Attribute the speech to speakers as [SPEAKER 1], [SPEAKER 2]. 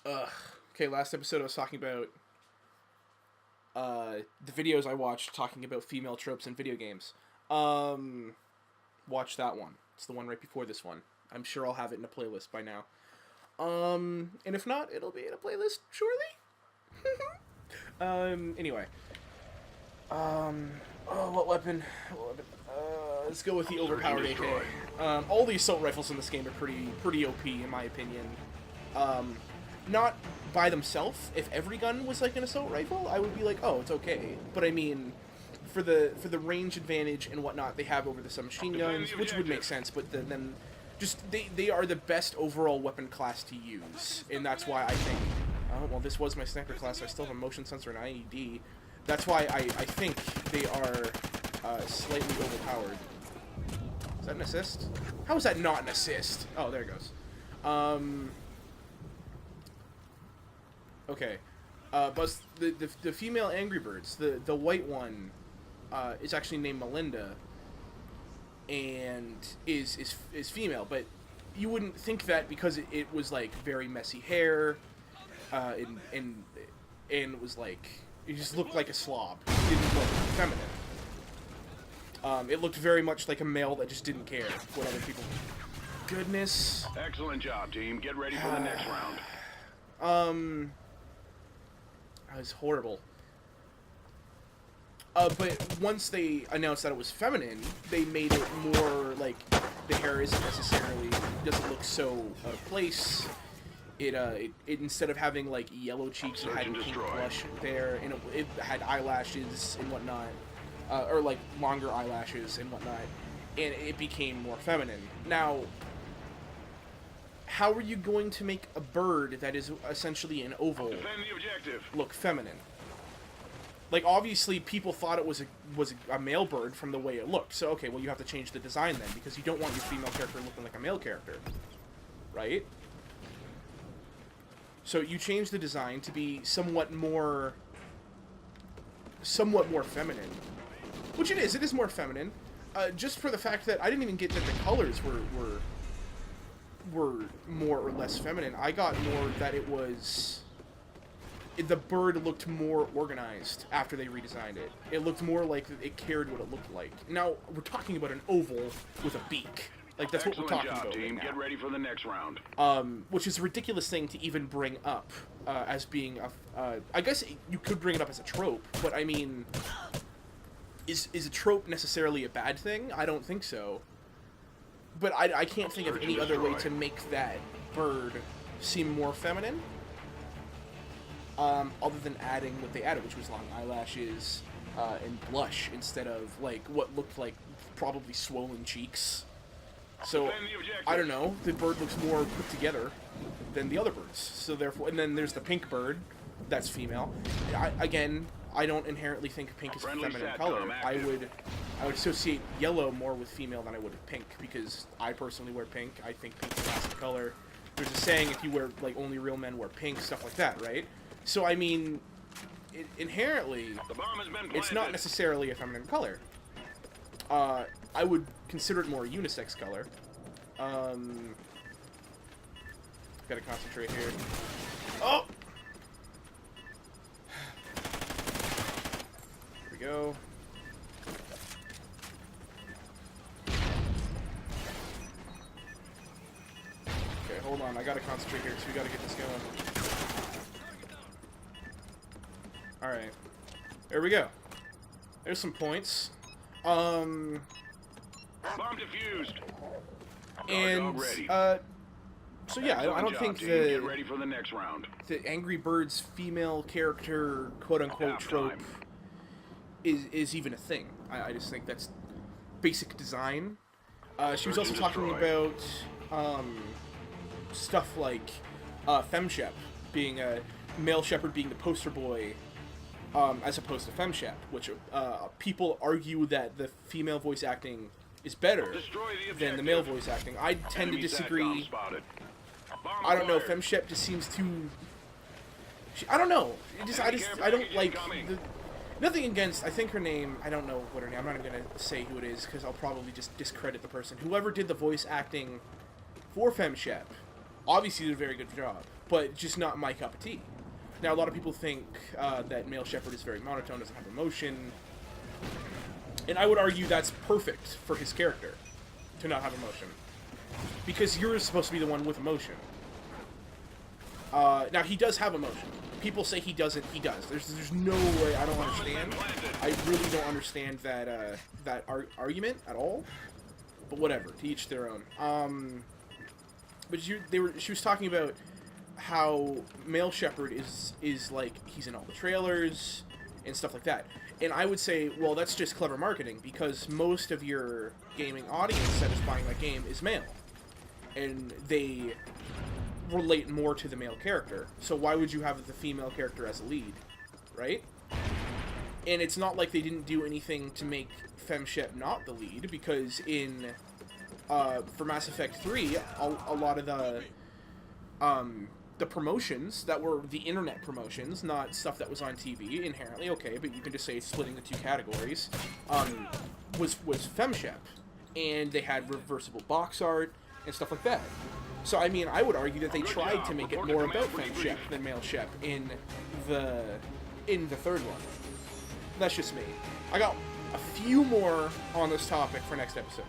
[SPEAKER 1] Ugh. Okay, last episode I was talking about the videos I watched talking about female tropes in video games. Um, Watch that one. It's the one right before this one. I'm sure I'll have it in a playlist by now. And if not, it'll be in a playlist shortly. Anyway. Oh, what weapon? Let's go with the overpowered AK. All the assault rifles in this game are pretty OP in my opinion. Not by themselves. If every gun was like an assault rifle, I would be like, oh, it's okay. But I mean, for the range advantage and whatnot they have over the submachine guns, which would make sense. But then, just they are the best overall weapon class to use, and that's why I think. Oh well, this was my sniper class. So I still have a motion sensor and IED. That's why I think they are slightly overpowered. Is that an assist? How is that not an assist? Oh, there it goes. Okay. But the female Angry Birds, the white one, is actually named Melinda, and is female. But you wouldn't think that because it was like very messy hair, and it was like it just looked like a slob. It didn't look feminine. It looked very much like a male that just didn't care what other people. Goodness.
[SPEAKER 2] Excellent job, team. Get ready for the next round.
[SPEAKER 1] That was horrible. But once they announced that it was feminine, they made it more like the hair doesn't look so out of place. It instead of having like yellow cheeks, it had pink blush there, and it had eyelashes and whatnot, or like longer eyelashes and whatnot, and it became more feminine. Now, how are you going to make a bird that is essentially an oval
[SPEAKER 2] Defend the objective.
[SPEAKER 1] look feminine? Like, obviously, people thought it was a male bird from the way it looked. So, okay, well, you have to change the design then, because you don't want your female character looking like a male character. Right? So, you change the design to be somewhat more feminine. Which it is. It is more feminine. Just for the fact that I didn't even get that the colors were more or less feminine. I got more that it was... The bird looked more organized after they redesigned it. It looked more like it cared what it looked like. Now, we're talking about an oval with a beak. Like, that's what we're talking about
[SPEAKER 2] team.
[SPEAKER 1] right now.
[SPEAKER 2] Get ready for the next round.
[SPEAKER 1] Which is a ridiculous thing to even bring up as being a... I guess you could bring it up as a trope, but I mean... Is a trope necessarily a bad thing? I don't think so. But I can't think of any other way to make that bird seem more feminine. Other than adding what they added, which was long eyelashes and blush instead of like what looked like probably swollen cheeks. So I don't know. The bird looks more put together than the other birds. So therefore, and then there's the pink bird, that's female. I don't inherently think pink is a feminine color. I would associate yellow more with female than I would with pink because I personally wear pink. I think pink is a classic color. There's a saying if you wear like only real men wear pink, stuff like that, right? So, I mean, inherently, it's not necessarily a feminine color. I would consider it more a unisex color. Gotta concentrate here. Oh! Here we go. Okay, hold on. I gotta concentrate here, so we gotta get this going. Alright. There we go. There's some points.
[SPEAKER 2] Bomb defused.
[SPEAKER 1] And, so yeah, I don't think
[SPEAKER 2] Get ready for the next round.
[SPEAKER 1] the Angry Birds female character, quote-unquote, trope is even a thing. I just think that's basic design. She was also talking about, stuff like, FemShep being a male shepherd being the poster boy, as opposed to FemShep, which people argue that the female voice acting is better than the male voice acting. I tend to disagree. I don't know. FemShep just seems too. I don't know. I don't like. Nothing against. I think her name. I don't know what her name. I'm not even gonna say who it is because I'll probably just discredit the person. Whoever did the voice acting for FemShep obviously did a very good job, but just not my cup of tea. Now, a lot of people think that male Shepard is very monotone, doesn't have emotion, and I would argue that's perfect for his character, to not have emotion. Because you're supposed to be the one with emotion. Now, he does have emotion. People say he doesn't, he does. There's no way, I don't understand. I really don't understand that argument at all. But whatever, to each their own. But she was talking about how male Shepard is like, he's in all the trailers and stuff like that. And I would say, well, that's just clever marketing, because most of your gaming audience that is buying that game is male. And they relate more to the male character. So why would you have the female character as a lead, right? And it's not like they didn't do anything to make FemShep not the lead, because in for Mass Effect 3, a lot of the promotions that were the internet promotions, not stuff that was on TV, inherently okay, but you can just say splitting the two categories, was FemShep, and they had reversible box art and stuff like that. So I mean, I would argue that they tried to make it more about FemShep than male Shep in the third one. That's just me. I got a few more on this topic for next episode.